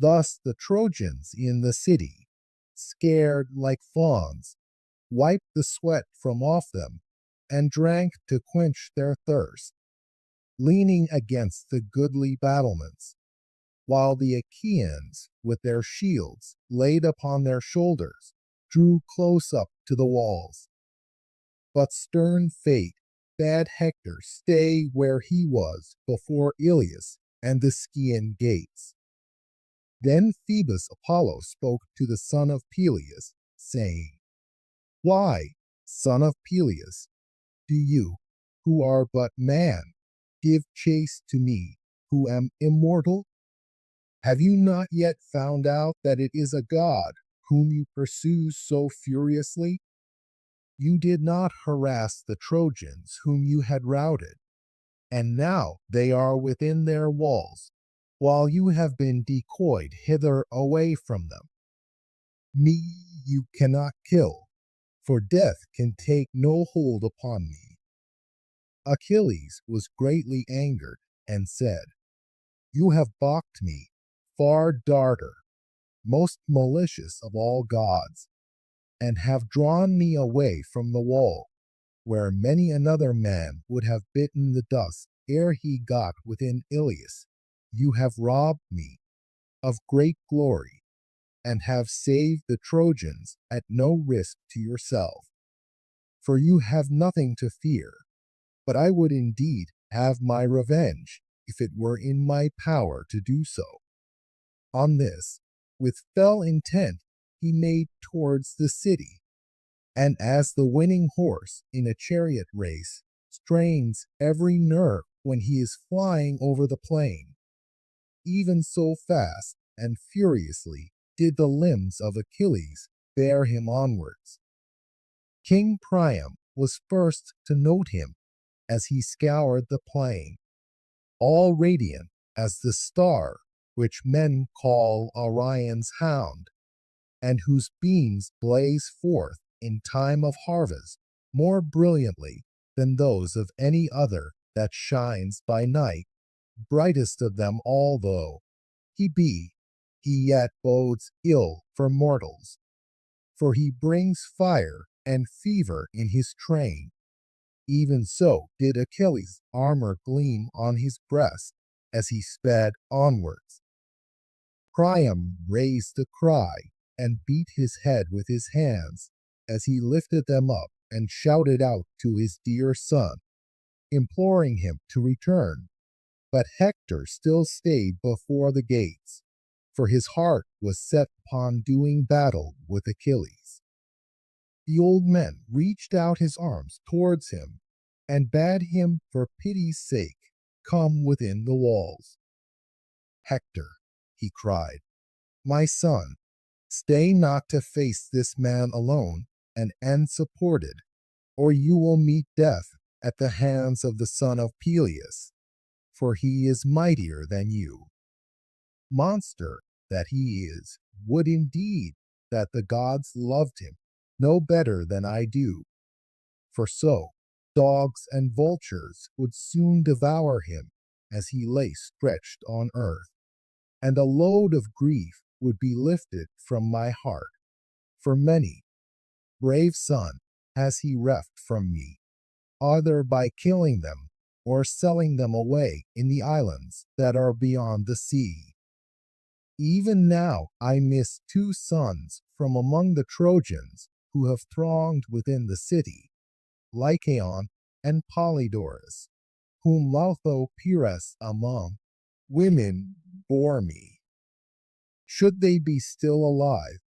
Thus the Trojans in the city, scared like fawns, wiped the sweat from off them and drank to quench their thirst, leaning against the goodly battlements, while the Achaeans, with their shields laid upon their shoulders, drew close up to the walls. But stern fate bade Hector stay where he was before Ilias and the Scaean gates. Then Phoebus Apollo spoke to the son of Peleus, saying, "Why, son of Peleus, do you, who are but man, give chase to me, who am immortal? Have you not yet found out that it is a god whom you pursue so furiously? You did not harass the Trojans whom you had routed, and now they are within their walls, while you have been decoyed hither away from them. Me you cannot kill, for death can take no hold upon me." Achilles was greatly angered and said, "You have balked me, far darter, most malicious of all gods, and have drawn me away from the wall, where many another man would have bitten the dust ere he got within Ilias. You have robbed me of great glory, and have saved the Trojans at no risk to yourself. For you have nothing to fear, but I would indeed have my revenge, if it were in my power to do so." On this, with fell intent, he made towards the city, and as the winning horse in a chariot race strains every nerve when he is flying over the plain, even so fast and furiously did the limbs of Achilles bear him onwards. King Priam was first to note him as he scoured the plain, all radiant as the star which men call Orion's hound, and whose beams blaze forth in time of harvest more brilliantly than those of any other that shines by night. Brightest of them all though he be, he yet bodes ill for mortals, for he brings fire and fever in his train. Even so did Achilles' armor gleam on his breast as he sped onwards. Priam raised a cry and beat his head with his hands as he lifted them up and shouted out to his dear son, imploring him to return. But Hector still stayed before the gates, for his heart was set upon doing battle with Achilles. The old man reached out his arms towards him and bade him for pity's sake come within the walls. "Hector," he cried, "my son, stay not to face this man alone and unsupported, or you will meet death at the hands of the son of Peleus, for he is mightier than you. Monster that he is, would indeed that the gods loved him no better than I do, for so dogs and vultures would soon devour him as he lay stretched on earth, and a load of grief would be lifted from my heart, for many, brave son, has he reft from me, either by killing them or selling them away in the islands that are beyond the sea. Even now I miss 2 sons from among the Trojans who have thronged within the city, Lycaon and Polydorus, whom Lauthoperes among women bore me. Should they be still alive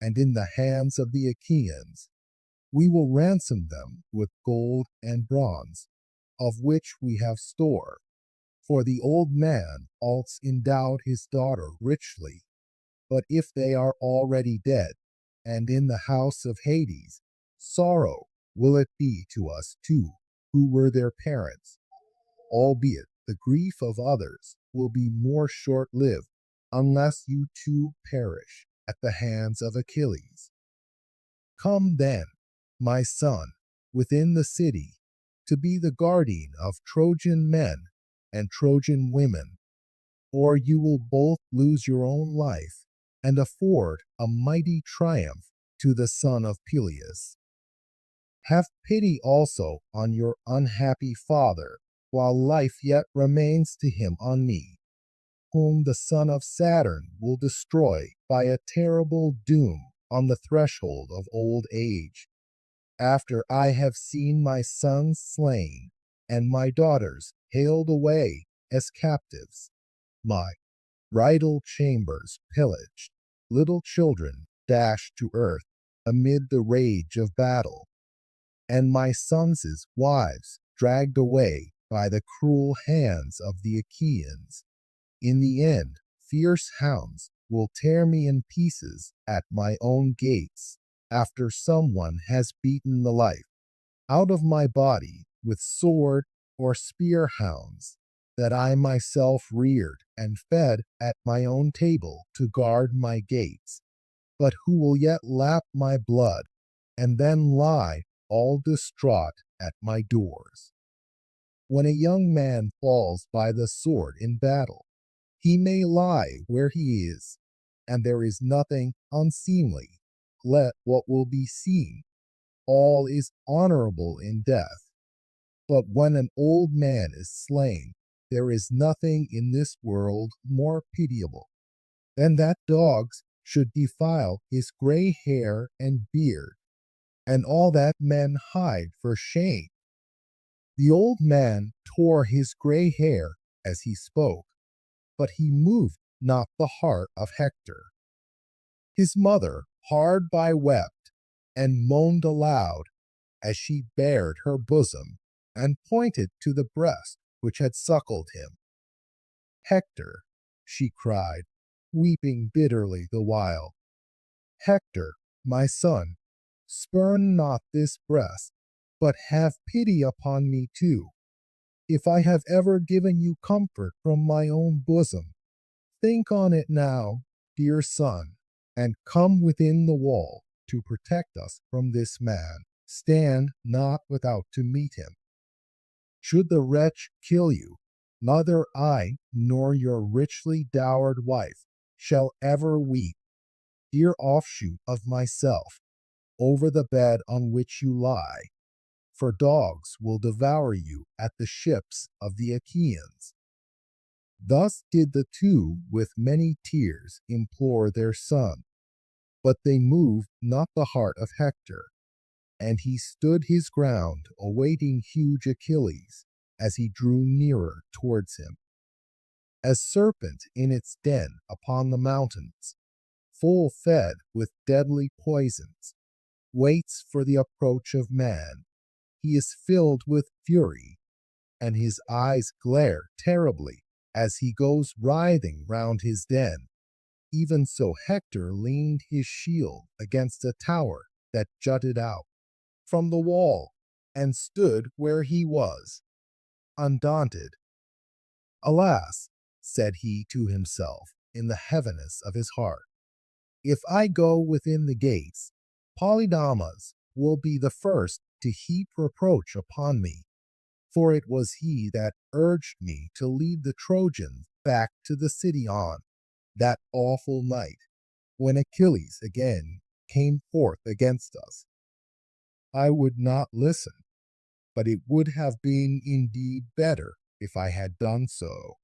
and in the hands of the Achaeans, we will ransom them with gold and bronze, of which we have store, for the old man also endowed his daughter richly. But if they are already dead, and in the house of Hades, sorrow will it be to us too, who were their parents, albeit the grief of others will be more short-lived, unless you too perish at the hands of Achilles. Come then, my son, within the city, to be the guardian of Trojan men and Trojan women, or you will both lose your own life and afford a mighty triumph to the son of Peleus. Have pity also on your unhappy father, while life yet remains to him on me, whom the son of Saturn will destroy by a terrible doom on the threshold of old age, after I have seen my sons slain and my daughters haled away as captives, my bridal chambers pillaged, little children dashed to earth amid the rage of battle, and my sons' wives dragged away by the cruel hands of the Achaeans. In the end, fierce hounds will tear me in pieces at my own gates, after someone has beaten the life out of my body with sword or spear hounds, that I myself reared and fed at my own table to guard my gates, but who will yet lap my blood, and then lie all distraught at my doors. When a young man falls by the sword in battle, he may lie where he is, and there is nothing unseemly. Let what will be seen. All is honorable in death. But when an old man is slain, there is nothing in this world more pitiable than that dogs should defile his gray hair and beard, and all that men hide for shame. The old man tore his gray hair as he spoke, but he moved not the heart of Hector. His mother hard by wept, and moaned aloud as she bared her bosom, and pointed to the breast which had suckled him. Hector, she cried, weeping bitterly the while, Hector, my son, spurn not this breast, but have pity upon me too. If I have ever given you comfort from my own bosom, think on it now, dear son, and come within the wall to protect us from this man. Stand not without to meet him. Should the wretch kill you, neither I nor your richly dowered wife shall ever weep, dear offshoot of myself, over the bed on which you lie, for dogs will devour you at the ships of the Achaeans. Thus did the two with many tears implore their son, but they moved not the heart of Hector, and he stood his ground, awaiting huge Achilles as he drew nearer towards him. As serpent in its den upon the mountains, full fed with deadly poisons, waits for the approach of man, he is filled with fury, and his eyes glare terribly as he goes writhing round his den. Even so Hector leaned his shield against a tower that jutted out from the wall, and stood where he was, undaunted. Alas, said he to himself in the heaviness of his heart, if I go within the gates, Polydamas will be the first to heap reproach upon me, for it was he that urged me to lead the Trojans back to the city on that awful night when Achilles again came forth against us. I would not listen, but it would have been indeed better if I had done so.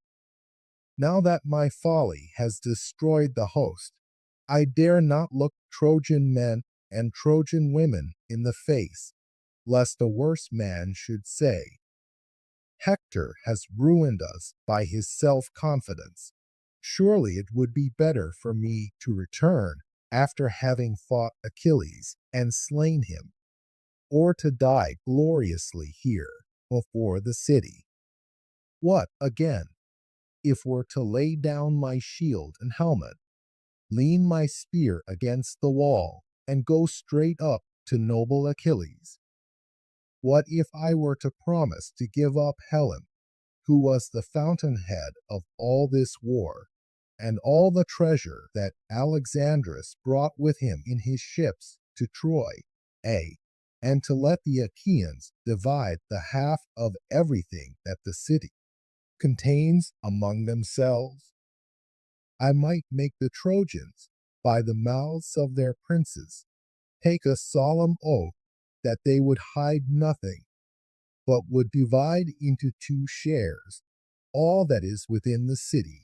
Now that my folly has destroyed the host, I dare not look Trojan men and Trojan women in the face, lest a worse man should say, Hector has ruined us by his self-confidence. Surely it would be better for me to return after having fought Achilles and slain him, or to die gloriously here before the city. What, again, if were to lay down my shield and helmet, lean my spear against the wall, and go straight up to noble Achilles? What if I were to promise to give up Helen, who was the fountainhead of all this war, and all the treasure that Alexandrus brought with him in his ships to Troy, and to let the Achaeans divide the half of everything that the city contains among themselves? I might make the Trojans, by the mouths of their princes, take a solemn oath that they would hide nothing, but would divide into two shares all that is within the city.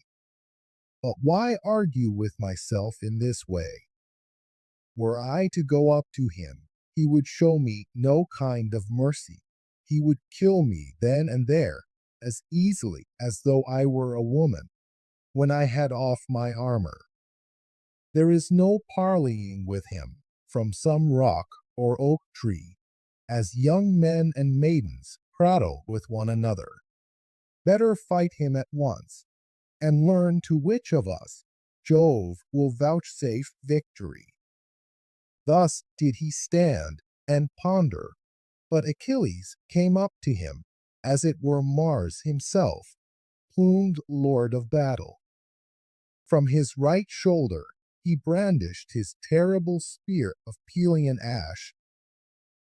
But why argue with myself in this way? Were I to go up to him, he would show me no kind of mercy. He would kill me then and there, as easily as though I were a woman, when I had off my armor. There is no parleying with him from some rock or oak tree, as young men and maidens prattle with one another. Better fight him at once, and learn to which of us Jove will vouchsafe victory. Thus did he stand and ponder, but Achilles came up to him, as it were Mars himself, plumed lord of battle. From his right shoulder he brandished his terrible spear of Pelian ash,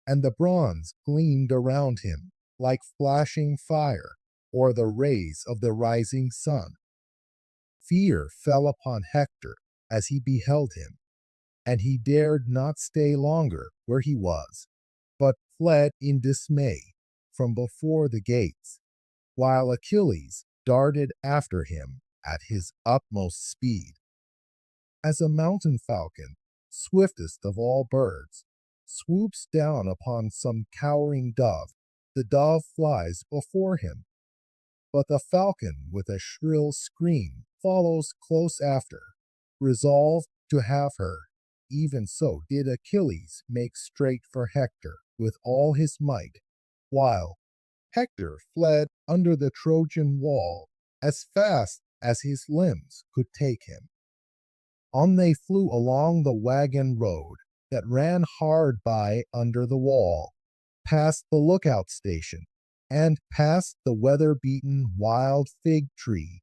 and the bronze gleamed around him like flashing fire or the rays of the rising sun. Fear fell upon Hector as he beheld him, and he dared not stay longer where he was, but fled in dismay from before the gates, while Achilles darted after him at his utmost speed. As a mountain falcon, swiftest of all birds, swoops down upon some cowering dove, the dove flies before him, but the falcon with a shrill scream follows close after, resolved to have her. Even so did Achilles make straight for Hector with all his might, while Hector fled under the Trojan wall as fast as his limbs could take him. On they flew along the wagon road that ran hard by under the wall, past the lookout station, and past the weather-beaten wild fig tree,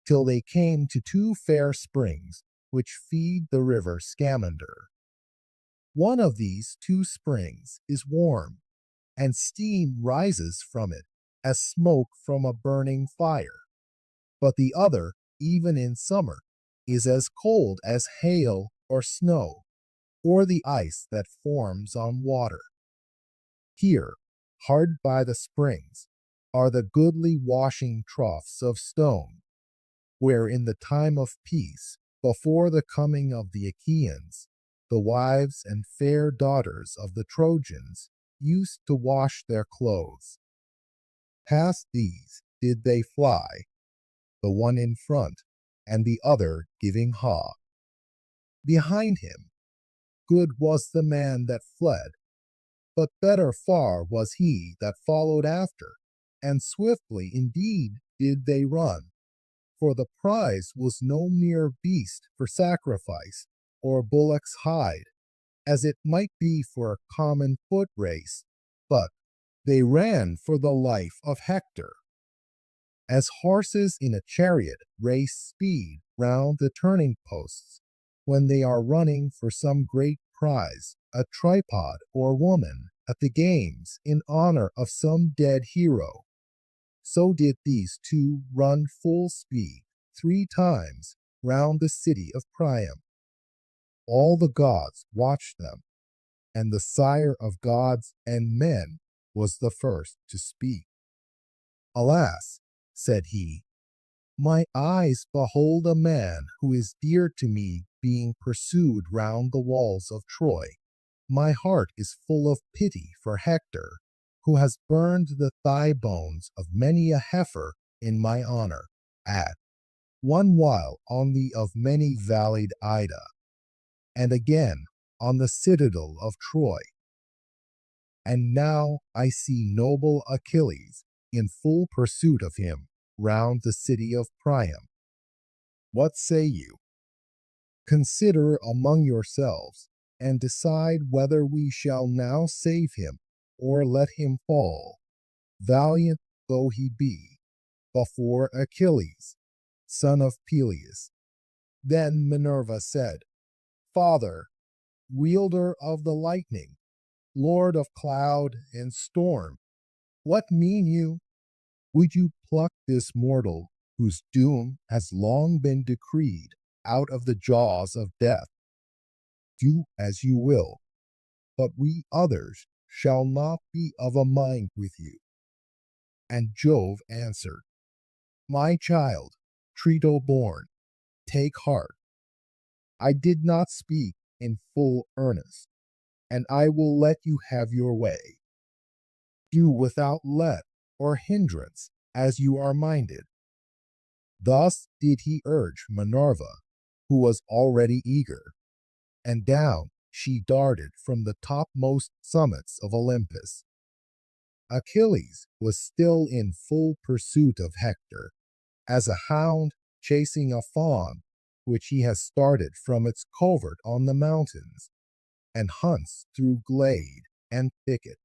till they came to two fair springs which feed the river Scamander. One of these two springs is warm, and steam rises from it as smoke from a burning fire, but the other, even in summer, is as cold as hail or snow, or the ice that forms on water. Here, hard by the springs, are the goodly washing troughs of stone, where in the time of peace, before the coming of the Achaeans, the wives and fair daughters of the Trojans used to wash their clothes. Past these did they fly, the one in front, and the other giving haw. Behind him, good was the man that fled, but better far was he that followed after, and swiftly indeed did they run, for the prize was no mere beast for sacrifice, or bullock's hide, as it might be for a common foot race, but they ran for the life of Hector. As horses in a chariot race speed round the turning posts, when they are running for some great prize, a tripod or woman, at the games in honor of some dead hero, so did these two run full speed 3 times round the city of Priam. All the gods watched them, and the sire of gods and men was the first to speak. Alas, said he, my eyes behold a man who is dear to me being pursued round the walls of Troy. My heart is full of pity for Hector, who has burned the thigh bones of many a heifer in my honor, at one while on the of many valleyed Ida, and again on the citadel of Troy. And now I see noble Achilles in full pursuit of him round the city of Priam. What say you? Consider among yourselves, and decide whether we shall now save him, or let him fall, valiant though he be, before Achilles, son of Peleus. Then Minerva said, Father, wielder of the lightning, lord of cloud and storm, what mean you? Would you pluck this mortal whose doom has long been decreed, out of the jaws of death. Do as you will, but we others shall not be of a mind with you. And Jove answered, My child, Trito born, take heart. I did not speak in full earnest, and I will let you have your way. Do without let or hindrance as you are minded. Thus did he urge Minerva, who was already eager, and down she darted from the topmost summits of Olympus. Achilles was still in full pursuit of Hector, as a hound chasing a fawn which he has started from its covert on the mountains, and hunts through glade and thicket.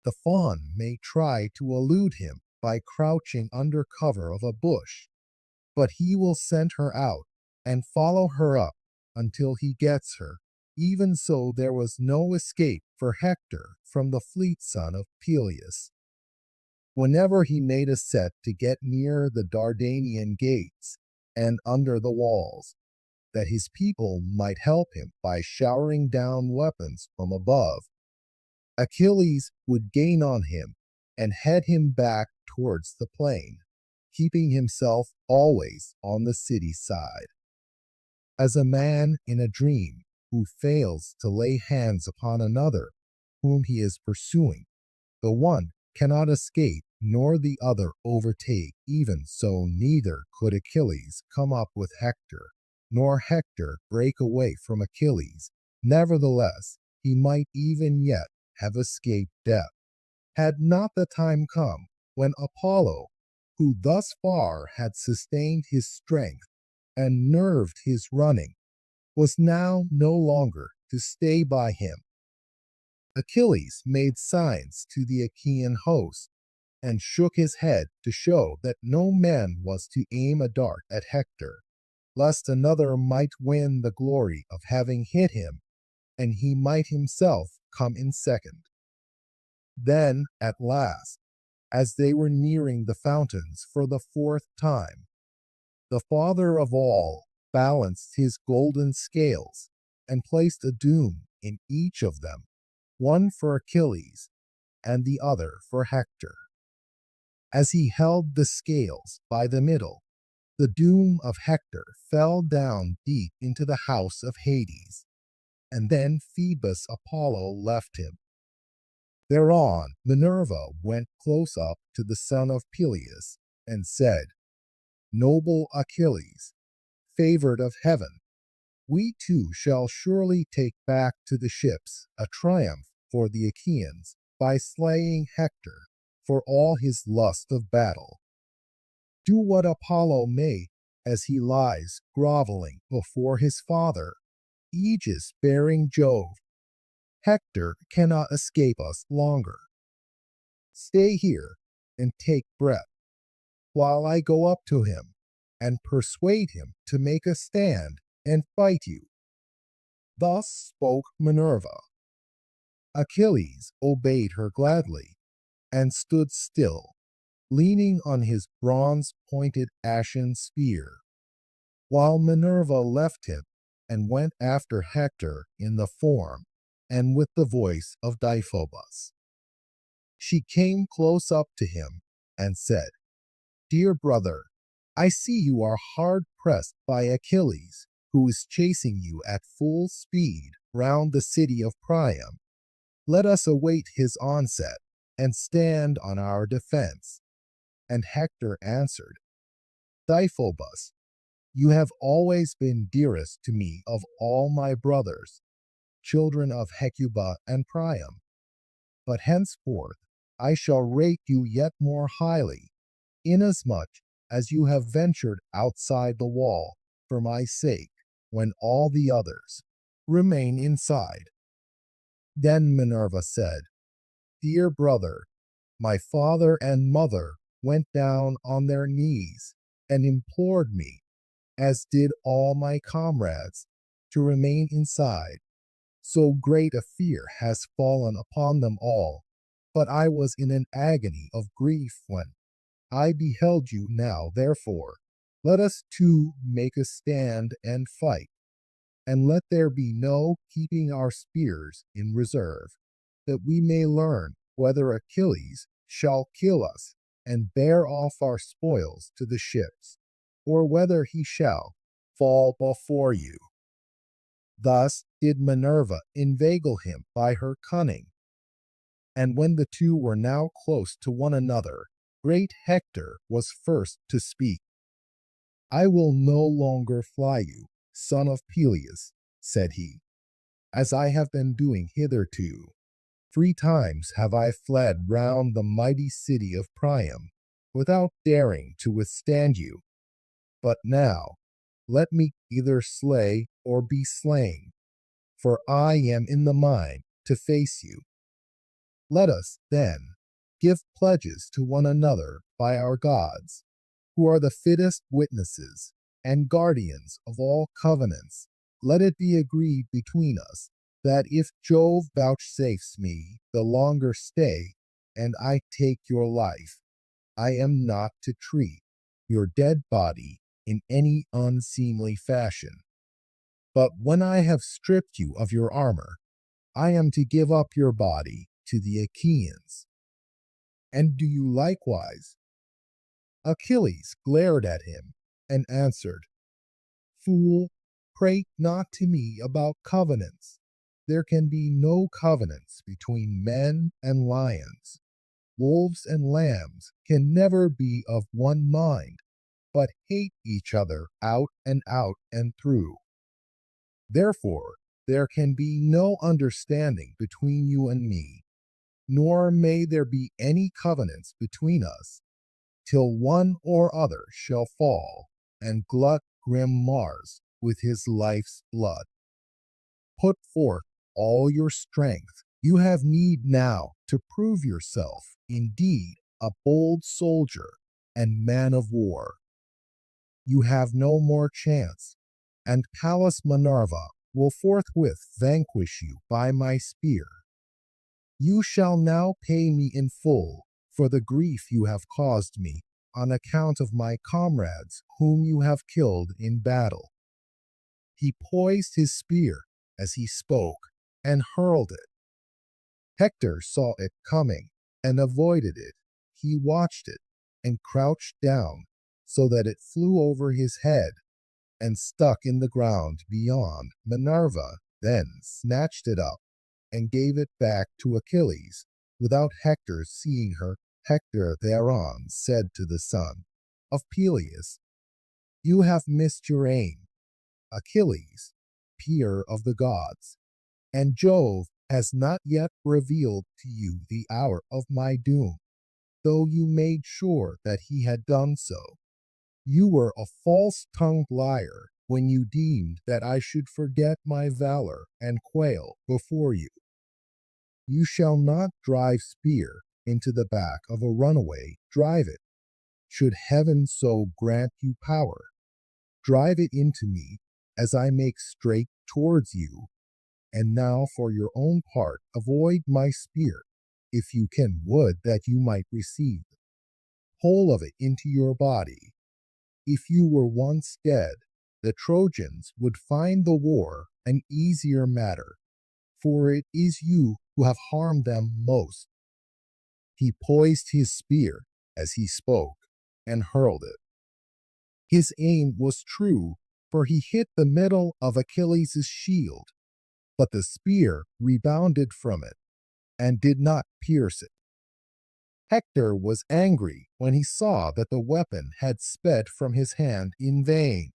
The fawn may try to elude him by crouching under cover of a bush, but he will scent her out and follow her up until he gets her. Even so, there was no escape for Hector from the fleet son of Peleus. Whenever he made a set to get near the Dardanian gates and under the walls, that his people might help him by showering down weapons from above, Achilles would gain on him and head him back towards the plain, keeping himself always on the city side. As a man in a dream who fails to lay hands upon another whom he is pursuing, the one cannot escape nor the other overtake, even so neither could Achilles come up with Hector, nor Hector break away from Achilles. Nevertheless, he might even yet have escaped death, had not the time come when Apollo, who thus far had sustained his strength and nerved his running, was now no longer to stay by him. Achilles made signs to the Achaean host, and shook his head to show that no man was to aim a dart at Hector, lest another might win the glory of having hit him, and he might himself come in second. Then, at last, as they were nearing the fountains for the fourth time, the father of all balanced his golden scales and placed a doom in each of them, one for Achilles and the other for Hector. As he held the scales by the middle, the doom of Hector fell down deep into the house of Hades, and then Phoebus Apollo left him. Thereon Minerva went close up to the son of Peleus and said, Noble Achilles, favored of heaven, we too shall surely take back to the ships a triumph for the Achaeans by slaying Hector for all his lust of battle. Do what Apollo may as he lies groveling before his father, aegis bearing Jove. Hector cannot escape us longer. Stay here and take breath, while I go up to him and persuade him to make a stand and fight you. Thus spoke Minerva. Achilles obeyed her gladly, and stood still, leaning on his bronze-pointed ashen spear, while Minerva left him and went after Hector in the form and with the voice of Deiphobus. She came close up to him and said, Dear brother, I see you are hard pressed by Achilles, who is chasing you at full speed round the city of Priam. Let us await his onset and stand on our defense. And Hector answered, Deiphobus, you have always been dearest to me of all my brothers, children of Hecuba and Priam. But henceforth I shall rate you yet more highly, inasmuch as you have ventured outside the wall for my sake, when all the others remain inside. Then Minerva said, Dear brother, my father and mother went down on their knees and implored me, as did all my comrades, to remain inside. So great a fear has fallen upon them all, but I was in an agony of grief when I beheld you. Now, therefore, Let us two make a stand and fight, and let there be no keeping our spears in reserve, that we may learn whether Achilles shall kill us and bear off our spoils to the ships, or whether he shall fall before you. Thus did Minerva inveigle him by her cunning. And when the two were now close to one another, great Hector was first to speak. I will no longer fly you, son of Peleus, said he, as I have been doing hitherto. 3 times have I fled round the mighty city of Priam, without daring to withstand you. But now, let me either slay or be slain, for I am in the mind to face you. Let us, then, give pledges to one another by our gods, who are the fittest witnesses and guardians of all covenants. Let it be agreed between us that if Jove vouchsafes me the longer stay, and I take your life, I am not to treat your dead body in any unseemly fashion. But when I have stripped you of your armor, I am to give up your body to the Achaeans. And do you likewise? Achilles glared at him and answered, Fool, prate not to me about covenants. There can be no covenants between men and lions. Wolves and lambs can never be of one mind, but hate each other out and through. Therefore, there can be no understanding between you and me, nor may there be any covenants between us, till one or other shall fall and glut grim Mars with his life's blood. Put forth all your strength. You have need now to prove yourself indeed a bold soldier and man of war. You have no more chance, and Pallas Minerva will forthwith vanquish you by my spear. You shall now pay me in full for the grief you have caused me on account of my comrades whom you have killed in battle. He poised his spear as he spoke and hurled it. Hector saw it coming and avoided it. He watched it and crouched down so that it flew over his head and stuck in the ground beyond. Minerva then snatched it up and gave it back to Achilles without Hector seeing her. Hector thereon said to the son of Peleus, You have missed your aim, Achilles, peer of the gods, and Jove has not yet revealed to you the hour of my doom, though you made sure that he had done so. You were a false-tongued liar when you deemed that I should forget my valor and quail before you. You shall not drive spear into the back of a runaway. Drive it, should heaven so grant you power. Drive it into me as I make straight towards you. And now for your own part, avoid my spear, if you can, would that you might receive the whole of it into your body. If you were once dead, the Trojans would find the war an easier matter, for it is you who have harmed them most. He poised his spear as he spoke and hurled it. His aim was true, for he hit the middle of Achilles' shield, but the spear rebounded from it and did not pierce it. Hector was angry when he saw that the weapon had sped from his hand in vain,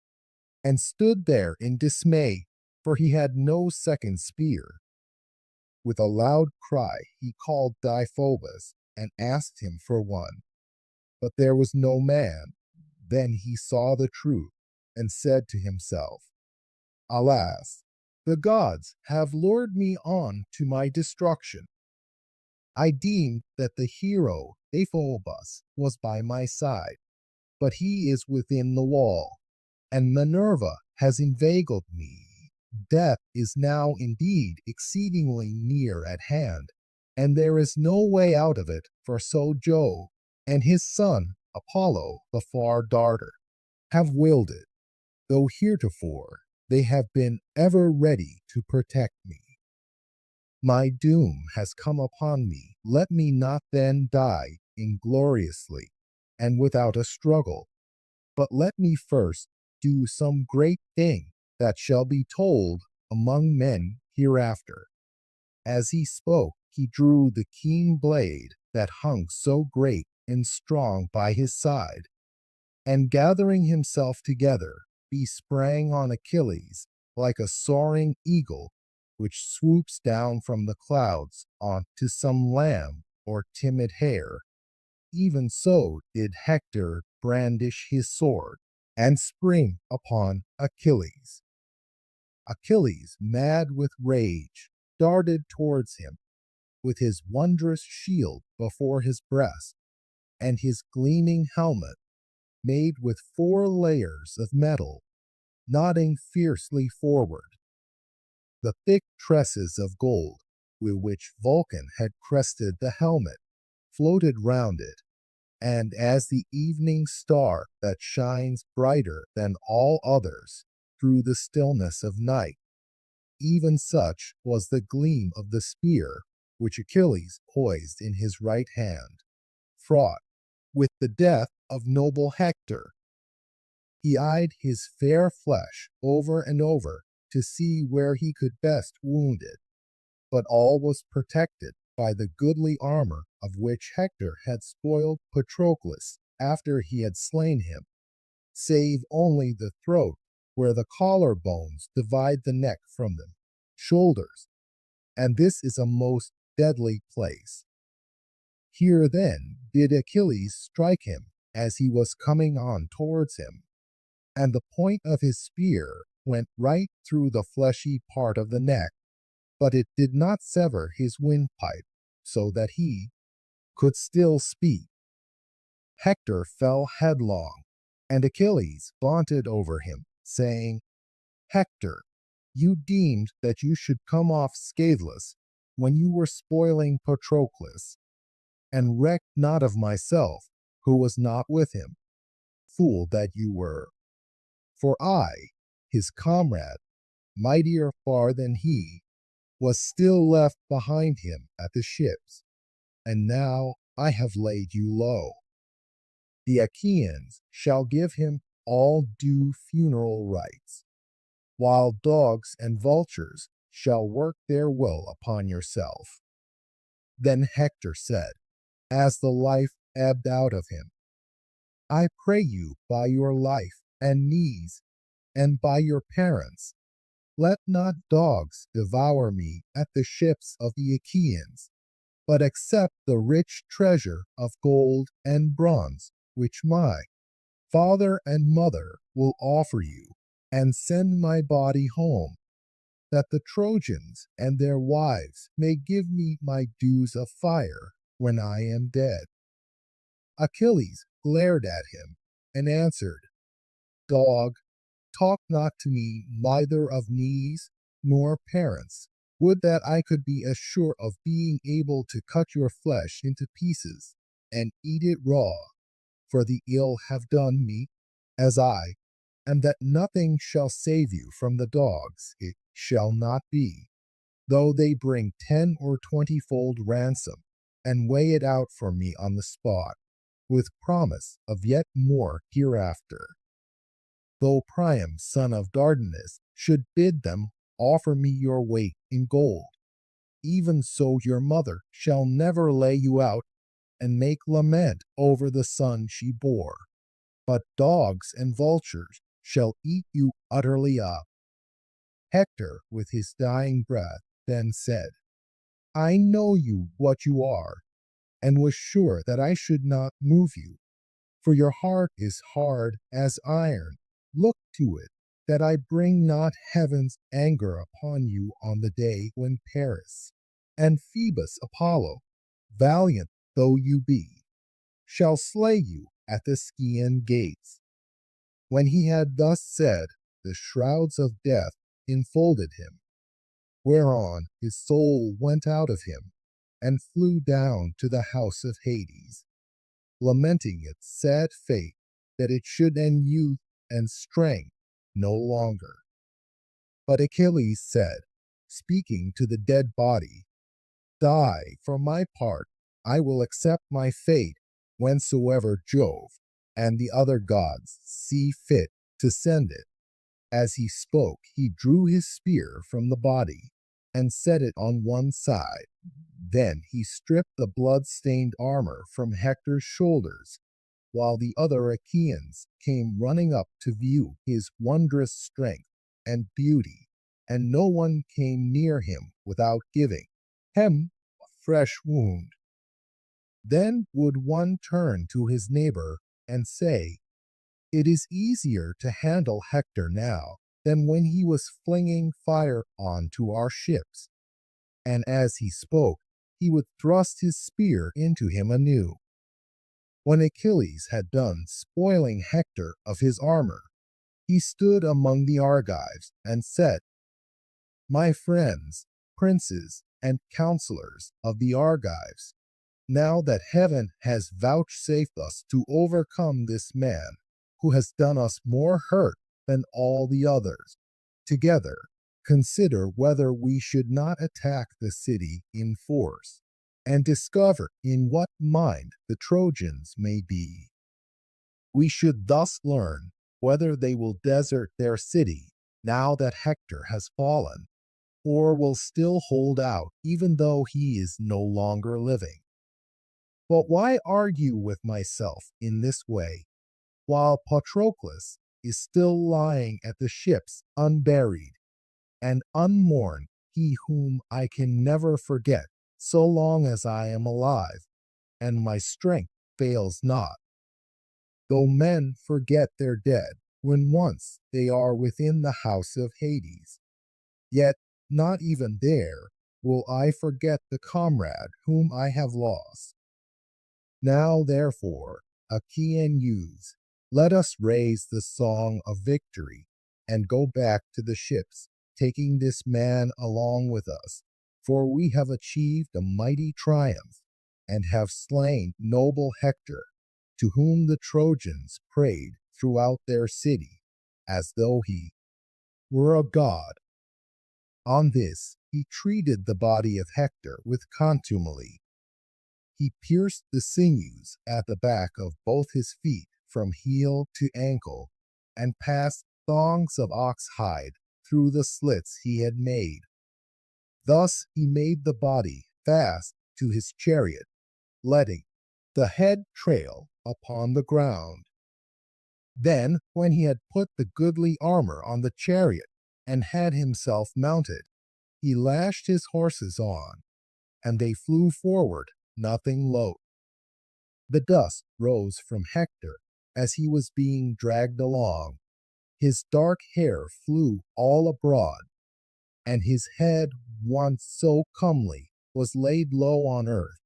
and stood there in dismay, for he had no second spear. With a loud cry he called Deiphobus and asked him for one, but there was no man. Then he saw the truth and said to himself, Alas, the gods have lured me on to my destruction. I deemed that the hero Deiphobus was by my side, but he is within the wall, and Minerva has inveigled me. Death is now indeed exceedingly near at hand, and there is no way out of it for so Jove and his son Apollo the far darter. have willed it, though heretofore they have been ever ready to protect me. My doom has come upon me. Let me not then die ingloriously and without a struggle, but let me first do some great thing that shall be told among men hereafter. As he spoke, he drew the keen blade that hung so great and strong by his side, and gathering himself together, he sprang on Achilles like a soaring eagle which swoops down from the clouds on to some lamb or timid hare. Even so did Hector brandish his sword and spring upon Achilles. Achilles, mad with rage, darted towards him with his wondrous shield before his breast and his gleaming helmet made with 4 layers of metal, nodding fiercely forward. The thick tresses of gold with which Vulcan had crested the helmet floated round it, and as the evening star that shines brighter than all others through the stillness of night, even such was the gleam of the spear which Achilles poised in his right hand, fraught with the death of noble Hector. He eyed his fair flesh over and over to see where he could best wound it, but all was protected by the goodly armor of which Hector had spoiled Patroclus after he had slain him, save only the throat where the collar bones divide the neck from the shoulders, and this is a most deadly place. Here then did Achilles strike him as he was coming on towards him, and the point of his spear went right through the fleshy part of the neck, but it did not sever his windpipe, so that he could still speak. Hector fell headlong, and Achilles vaunted over him, saying, Hector, you deemed that you should come off scatheless when you were spoiling Patroclus, and recked not of myself, who was not with him. Fool that you were! For I, his comrade, mightier far than he, was still left behind him at the ships, and now I have laid you low. The Achaeans shall give him all due funeral rites, while dogs and vultures shall work their will upon yourself. Then Hector said, as the life ebbed out of him, I pray you by your life and knees, and by your parents, let not dogs devour me at the ships of the Achaeans, but accept the rich treasure of gold and bronze which my father and mother will offer you, and send my body home, that the Trojans and their wives may give me my dues of fire when I am dead. Achilles glared at him and answered, Dog, talk not to me neither of knees nor parents. Would that I could be as sure of being able to cut your flesh into pieces and eat it raw, for the ill have done me, as I, and that nothing shall save you from the dogs, it shall not be, though they bring 10 or 20-fold ransom, and weigh it out for me on the spot, with promise of yet more hereafter. Though Priam, son of Dardanus, should bid them offer me your weight in gold, even so your mother shall never lay you out and make lament over the son she bore, but dogs and vultures shall eat you utterly up. Hector, with his dying breath, then said, I know you what you are, and was sure that I should not move you, for your heart is hard as iron. Look to it that I bring not heaven's anger upon you on the day when Paris and Phoebus Apollo, valiant though you be, shall slay you at the Scaean gates. When he had thus said, the shrouds of death enfolded him, whereon his soul went out of him and flew down to the house of Hades, lamenting its sad fate that it should end youth and strength no longer. But Achilles said, speaking to the dead body, "Die, for my part, I will accept my fate whensoever Jove and the other gods see fit to send it." As he spoke, he drew his spear from the body and set it on one side. Then he stripped the blood-stained armor from Hector's shoulders, while the other Achaeans came running up to view his wondrous strength and beauty, and no one came near him without giving him a fresh wound. Then would one turn to his neighbor and say, "It is easier to handle Hector now than when he was flinging fire onto our ships." And as he spoke, he would thrust his spear into him anew. When Achilles had done spoiling Hector of his armor, he stood among the Argives and said, "My friends, princes, and counselors of the Argives, now that heaven has vouchsafed us to overcome this man, who has done us more hurt than all the others, together consider whether we should not attack the city in force, and discover in what mind the Trojans may be. We should thus learn whether they will desert their city now that Hector has fallen, or will still hold out even though he is no longer living. But why argue with myself in this way, while Patroclus is still lying at the ships unburied and unmourned, he whom I can never forget so long as I am alive, and my strength fails not? Though men forget their dead when once they are within the house of Hades, yet not even there will I forget the comrade whom I have lost. Now, therefore, Achaean youths, let us raise the song of victory and go back to the ships, taking this man along with us, for we have achieved a mighty triumph and have slain noble Hector, to whom the Trojans prayed throughout their city, as though he were a god." On this, he treated the body of Hector with contumely. He pierced the sinews at the back of both his feet from heel to ankle, and passed thongs of ox hide through the slits he had made. Thus he made the body fast to his chariot, letting the head trail upon the ground. Then, when he had put the goodly armor on the chariot and had himself mounted, he lashed his horses on, and they flew forward, nothing loath. The dust rose from Hector as he was being dragged along. His dark hair flew all abroad, and his head, once so comely, was laid low on earth.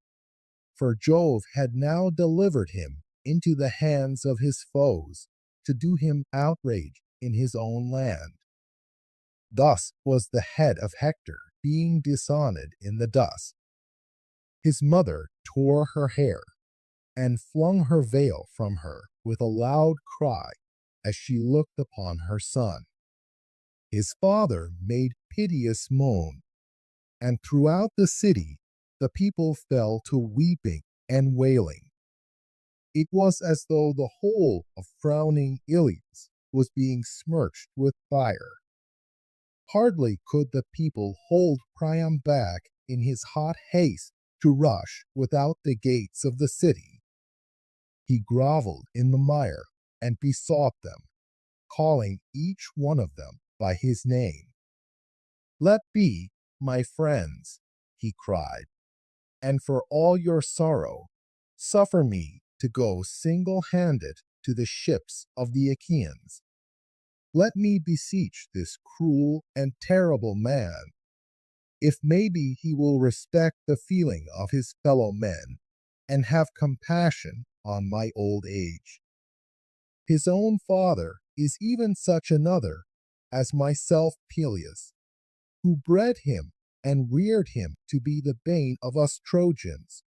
For Jove had now delivered him into the hands of his foes, to do him outrage in his own land. Thus was the head of Hector being dishonored in the dust. His mother tore her hair and flung her veil from her with a loud cry as she looked upon her son. His father made piteous moan, and throughout the city the people fell to weeping and wailing. It was as though the whole of frowning Iliad was being smirched with fire. Hardly could the people hold Priam back in his hot haste to rush without the gates of the city. He groveled in the mire and besought them, calling each one of them by his name. "Let be, my friends," he cried, "and for all your sorrow, suffer me to go single-handed to the ships of the Achaeans. Let me beseech this cruel and terrible man, if maybe he will respect the feeling of his fellow men and have compassion on my old age. His own father is even such another as myself, Peleus, who bred him and reared him to be the bane of us Trojans,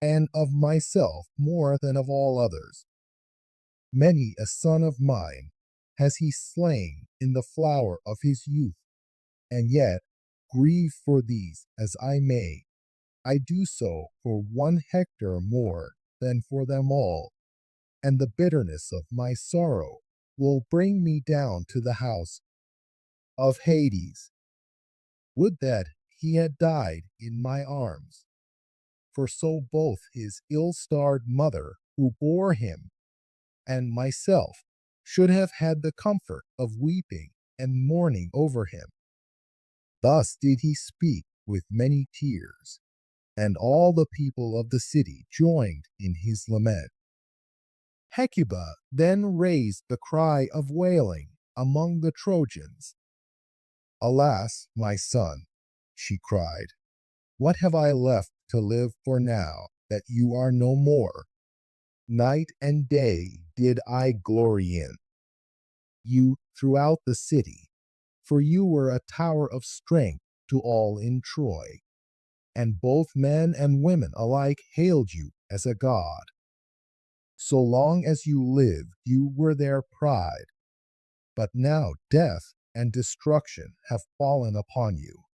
and of myself more than of all others. Many a son of mine has he slain in the flower of his youth, and yet, grieve for these as I may, I do so for 1 hectare more than for them all, and the bitterness of my sorrow will bring me down to the house of Hades. Would that he had died in my arms, for so both his ill-starred mother who bore him and myself should have had the comfort of weeping and mourning over him. Thus did he speak with many tears, and all the people of the city joined in his lament. Hecuba then raised the cry of wailing among the Trojans. "Alas, my son," she cried, "what have I left to live for now that you are no more? Night and day did I glory in you throughout the city, for you were a tower of strength to all in Troy, and both men and women alike hailed you as a god. So long as you lived, you were their pride, but now death and destruction have fallen upon you."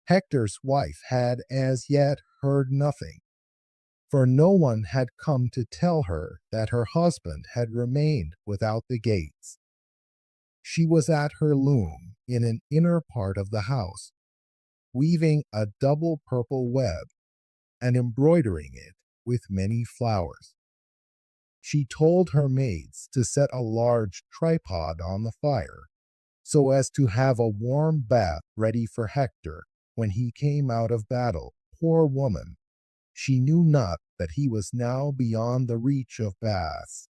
Hector's wife had as yet heard nothing, for no one had come to tell her that her husband had remained without the gates. She was at her loom in an inner part of the house, weaving a double purple web and embroidering it with many flowers. She told her maids to set a large tripod on the fire, so as to have a warm bath ready for Hector when he came out of battle. Poor woman, she knew not that he was now beyond the reach of baths,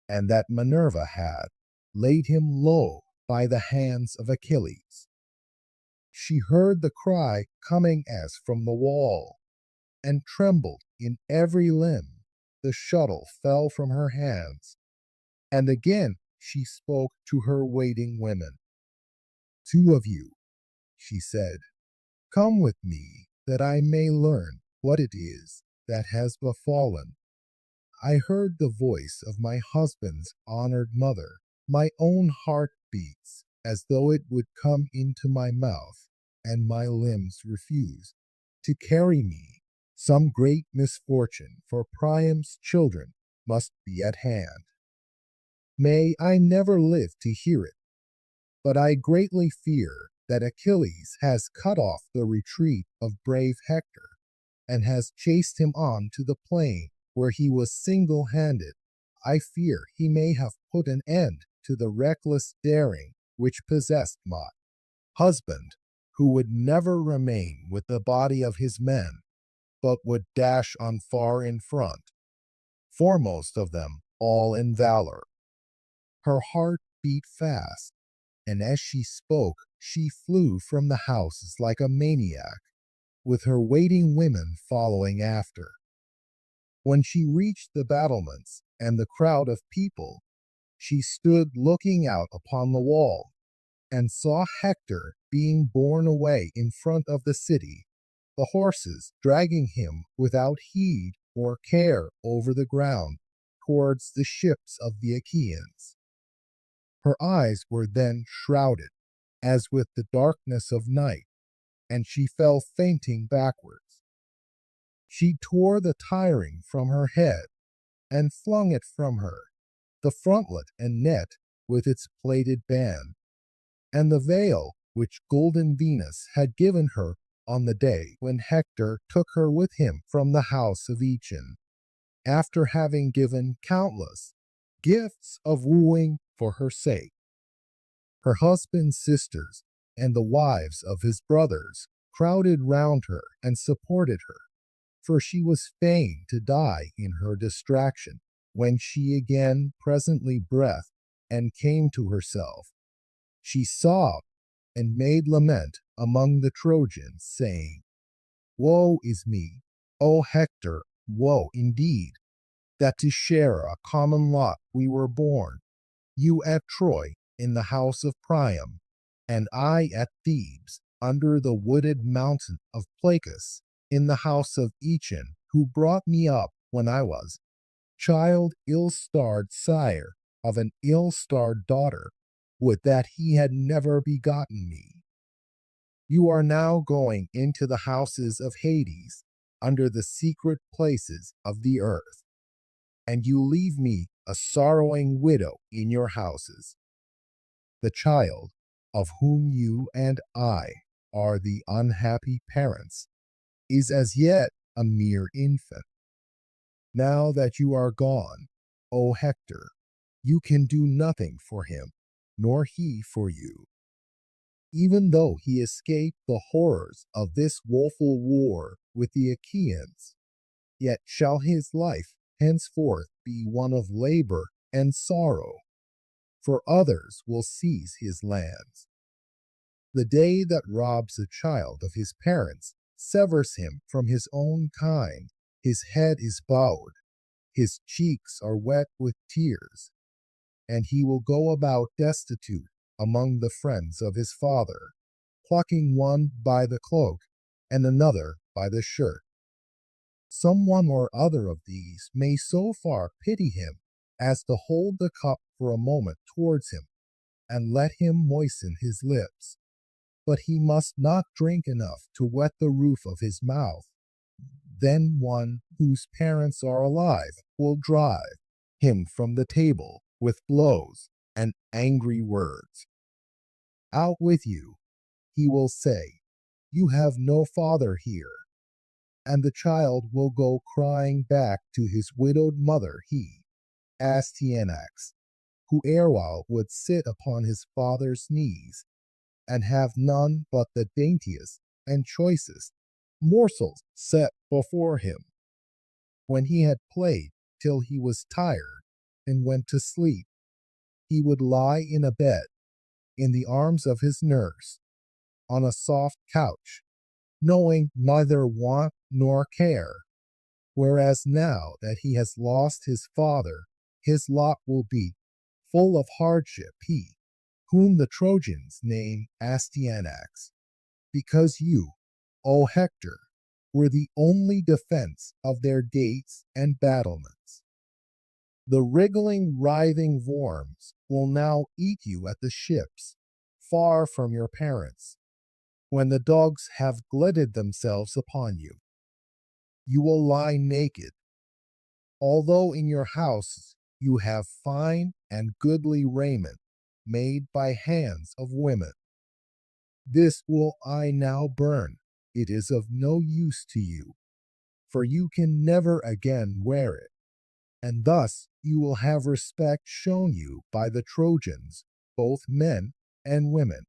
and that Minerva had laid him low by the hands of Achilles. She heard the cry coming as from the wall, and trembled in every limb. The shuttle fell from her hands, and again she spoke to her waiting women. "Two of you," she said, "come with me, that I may learn what it is that has befallen. I heard the voice of my husband's honored mother. My own heart beats as though it would come into my mouth, and my limbs refuse to carry me. Some great misfortune for Priam's children must be at hand. May I never live to hear it, but I greatly fear that Achilles has cut off the retreat of brave Hector, and has chased him on to the plain where he was single-handed. I fear he may have put an end to the reckless daring which possessed my husband, who would never remain with the body of his men, but would dash on far in front, foremost of them all in valor." Her heart beat fast, and as she spoke, she flew from the houses like a maniac, with her waiting women following after. When she reached the battlements and the crowd of people, she stood looking out upon the wall, and saw Hector being borne away in front of the city, the horses dragging him without heed or care over the ground towards the ships of the Achaeans. Her eyes were then shrouded, as with the darkness of night, and she fell fainting backwards. She tore the tiring from her head, and flung it from her, the frontlet and net with its plaited band, and the veil which golden Venus had given her on the day when Hector took her with him from the house of Aetion, after having given countless gifts of wooing for her sake. Her husband's sisters and the wives of his brothers crowded round her and supported her, for she was fain to die in her distraction. When she again presently breathed and came to herself, she sobbed and made lament among the Trojans, saying, "Woe is me, O Hector, woe indeed, that to share a common lot we were born, you at Troy in the house of Priam, and I at Thebes under the wooded mountain of Placus, in the house of Aetion, who brought me up when I was child ill-starred sire of an ill-starred daughter, would that he had never begotten me. You are now going into the houses of Hades, under the secret places of the earth, and you leave me a sorrowing widow in your houses. The child, of whom you and I are the unhappy parents, is as yet a mere infant. Now that you are gone, O Hector, you can do nothing for him, nor he for you. Even though he escaped the horrors of this woeful war with the Achaeans, yet shall his life henceforth be one of labor and sorrow, for others will seize his lands. The day that robs a child of his parents severs him from his own kind. His head is bowed, his cheeks are wet with tears, and he will go about destitute among the friends of his father, plucking one by the cloak and another by the shirt. Some one or other of these may so far pity him as to hold the cup for a moment towards him and let him moisten his lips, but he must not drink enough to wet the roof of his mouth. Then one whose parents are alive will drive him from the table with blows and angry words. Out with you, he will say, you have no father here. And the child will go crying back to his widowed mother, he, Astyanax, who erewhile would sit upon his father's knees, and have none but the daintiest and choicest morsels set before him. When he had played till he was tired and went to sleep, he would lie in a bed, in the arms of his nurse, on a soft couch, knowing neither want nor care. Whereas now that he has lost his father, his lot will be full of hardship, he, whom the Trojans name Astyanax, because you, O Hector, were the only defense of their gates and battlements. The wriggling, writhing worms will now eat you at the ships, far from your parents, when the dogs have glutted themselves upon you. You will lie naked, although in your house you have fine and goodly raiment made by hands of women. This will I now burn. It is of no use to you, for you can never again wear it, and thus you will have respect shown you by the Trojans, both men and women.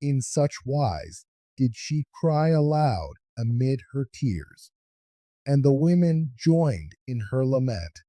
In such wise did she cry aloud amid her tears, and the women joined in her lament.